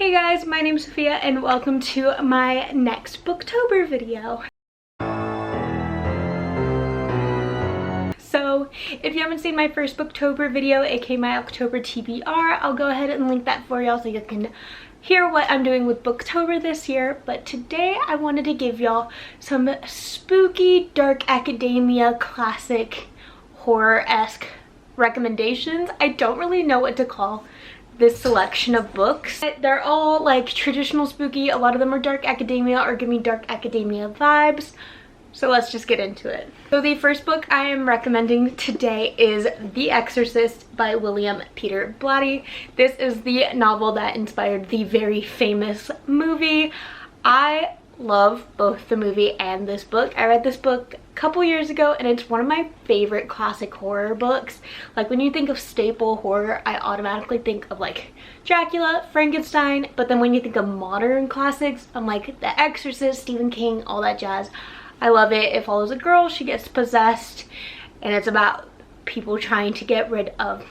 Hey guys, my name's Sophia and welcome to my next Booktober video. So if you haven't seen my first Booktober video, aka my October TBR, I'll go ahead and link that for y'all so you can hear what I'm doing with Booktober this year. But today I wanted to give y'all some spooky, dark academia, classic, horror-esque recommendations. I don't really know what to call this selection of books. They're all like traditional spooky. A lot of them are dark academia or give me dark academia vibes. So let's just get into it. So the first book I am recommending today is The Exorcist by William Peter Blatty. This is the novel that inspired the very famous movie. I love both the movie and this book. I read this book a couple years ago and it's one of my favorite classic horror books. Like when you think of staple horror, I automatically think of like Dracula, Frankenstein, but then when you think of modern classics, I'm like The Exorcist, Stephen King, all that jazz. I love it. It follows a girl, she gets possessed, and it's about people trying to get rid of,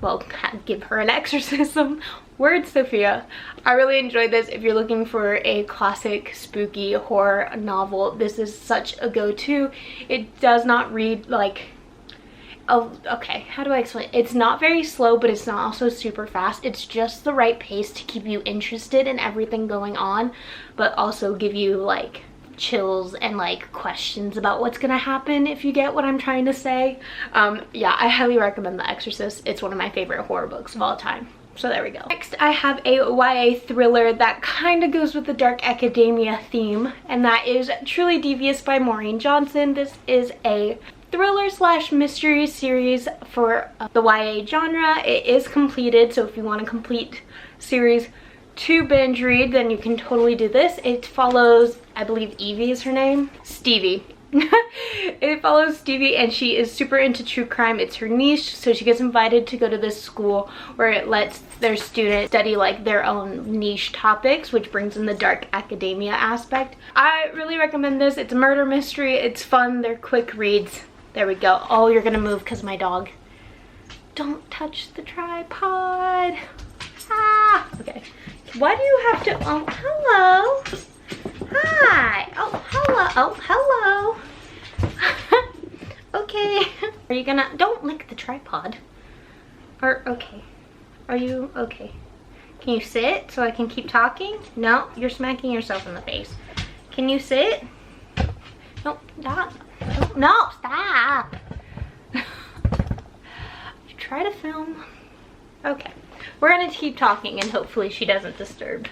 well, give her an exorcism. Word, Sophia. I really enjoyed this. If you're looking for a classic spooky horror novel, this is such a go-to. It does not read like, oh, okay, how do I explain? It's not very slow, but it's not also super fast. It's just the right pace to keep you interested in everything going on, but also give you like chills and like questions about what's gonna happen, if you get what I'm trying to say. Yeah, I highly recommend The Exorcist. It's one of my favorite horror books of all time. So there we go. Next, I have a YA thriller that kind of goes with the dark academia theme, and that is Truly Devious by Maureen Johnson. This is a thriller slash mystery series for the YA genre. It is completed, so if you want a complete series to binge read, then you can totally do this. It follows, I believe Evie is her name? Stevie. It follows Stevie and she is super into true crime. It's her niche, so she gets invited to go to this school where it lets their students study like their own niche topics, which brings in the dark academia aspect. I really recommend this. It's a murder mystery. It's fun. They're quick reads. There we go. Oh, you're gonna move because my dog. Don't touch the tripod. Ah, okay. Why do you have to, oh, hello. Hi. Oh, hello. Oh, hello. Okay. Are you gonna, don't lick the tripod. Or, okay. Are you, okay. Can you sit so I can keep talking? No, you're smacking yourself in the face. Can you sit? No, stop. No, stop. Try to film. Okay. We're gonna keep talking and hopefully she doesn't disturb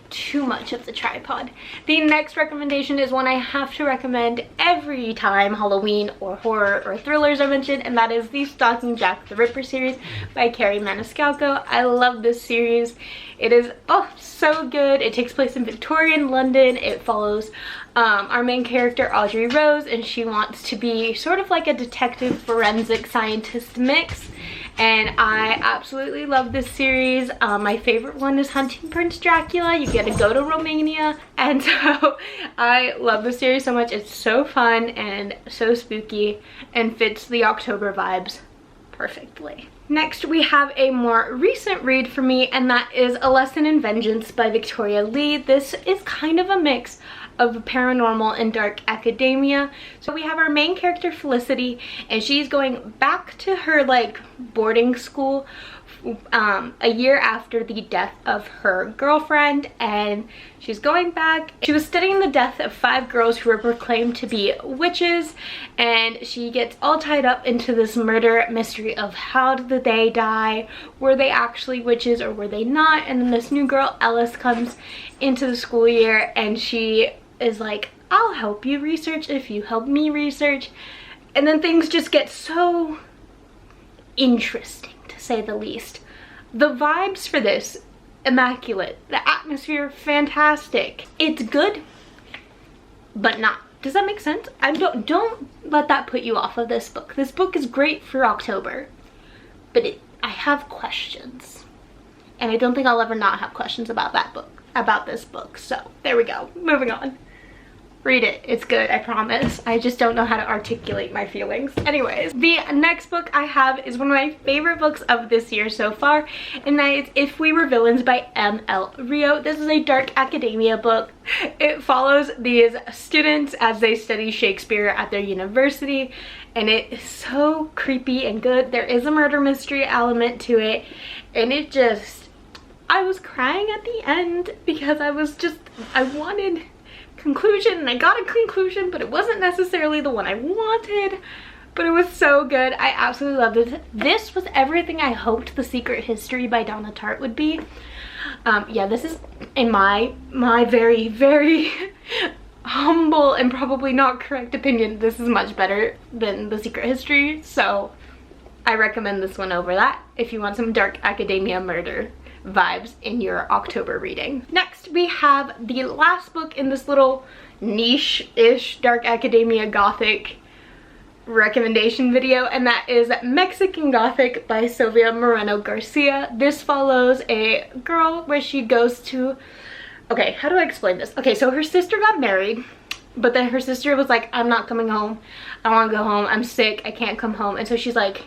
too much of the tripod. The next recommendation is one I have to recommend every time Halloween or horror or thrillers are mentioned, and that is the Stalking Jack the Ripper series by Carrie Maniscalco. I love this series. It is, oh, so good. It takes place in Victorian London. It follows our main character, Audrey Rose, and she wants to be sort of like a detective forensic scientist mix. And I absolutely love this series. My favorite one is Hunting Prince Dracula. You get to go to Romania. And so I love this series so much. It's so fun and so spooky and fits the October vibes perfectly. Next, we have a more recent read for me, and that is A Lesson in Vengeance by Victoria Lee. This is kind of a mix of paranormal and dark academia. So we have our main character Felicity, and she's going back to her like boarding school a year after the death of her girlfriend, and she's going back. She was studying the death of 5 girls who were proclaimed to be witches, and she gets all tied up into this murder mystery of how did they die, were they actually witches or were they not. And then this new girl Ellis comes into the school year and she is like, I'll help you research if you help me research. And then things just get so interesting, to say the least. The vibes for this, immaculate. The atmosphere, fantastic. It's good, but not. Does that make sense? Don't let that put you off of this book. This book is great for October, but I have questions. And I don't think I'll ever not have questions about that book, about this book. So there we go, moving on. Read it. It's good, I promise. I just don't know how to articulate my feelings. Anyways, the next book I have is one of my favorite books of this year so far, and that is If We Were Villains by M.L. Rio. This is a dark academia book. It follows these students as they study Shakespeare at their university, and it is so creepy and good. There is a murder mystery element to it, and it just, I was crying at the end because I wanted conclusion, and I got a conclusion, but it wasn't necessarily the one I wanted, but it was so good. I absolutely loved it. This was everything I hoped The Secret History by Donna Tartt would be. Yeah, this is, in my very, very humble and probably not correct opinion, this is much better than The Secret History, so I recommend this one over that if you want some dark academia murder vibes in your October reading. Next, we have the last book in this little niche-ish dark academia gothic recommendation video, and that is Mexican Gothic by Sylvia Moreno Garcia. This follows a girl where she goes to, okay, how do I explain this? Okay, so her sister got married, but then her sister was like, I'm not coming home. I want to go home. I'm sick. I can't come home. And so she's like,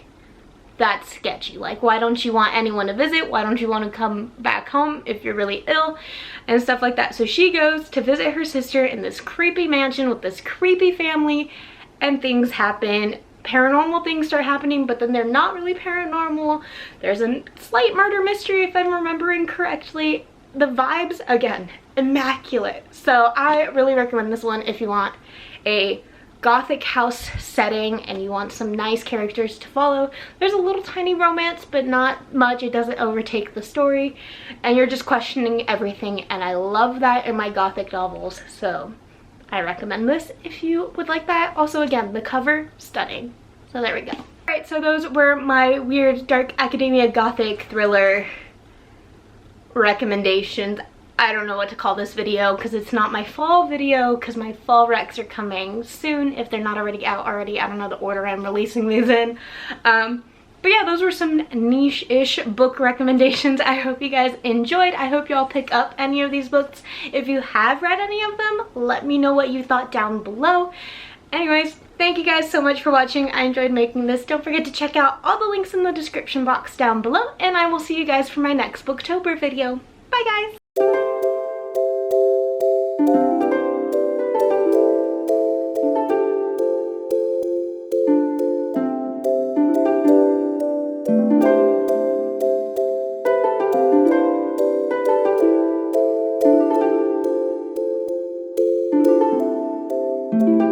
that's sketchy. Like, why don't you want anyone to visit? Why don't you want to come back home if you're really ill? And stuff like that. So she goes to visit her sister in this creepy mansion with this creepy family, and things happen. Paranormal things start happening, but then they're not really paranormal. There's a slight murder mystery if I'm remembering correctly. The vibes, again, immaculate. So I really recommend this one if you want a gothic house setting and you want some nice characters to follow. There's a little tiny romance, but not much. It doesn't overtake the story, and you're just questioning everything, and I love that in my gothic novels, so I recommend this if you would like that. Also, again, the cover, stunning. So there we go. Alright, so those were my weird dark academia gothic thriller recommendations. I don't know what to call this video because it's not my fall video, because my fall recs are coming soon if they're not already out already. I don't know the order I'm releasing these in. But yeah, those were some niche-ish book recommendations. I hope you guys enjoyed. I hope y'all pick up any of these books. If you have read any of them, let me know what you thought down below. Anyways, thank you guys so much for watching. I enjoyed making this. Don't forget to check out all the links in the description box down below, and I will see you guys for my next Booktober video. Bye guys!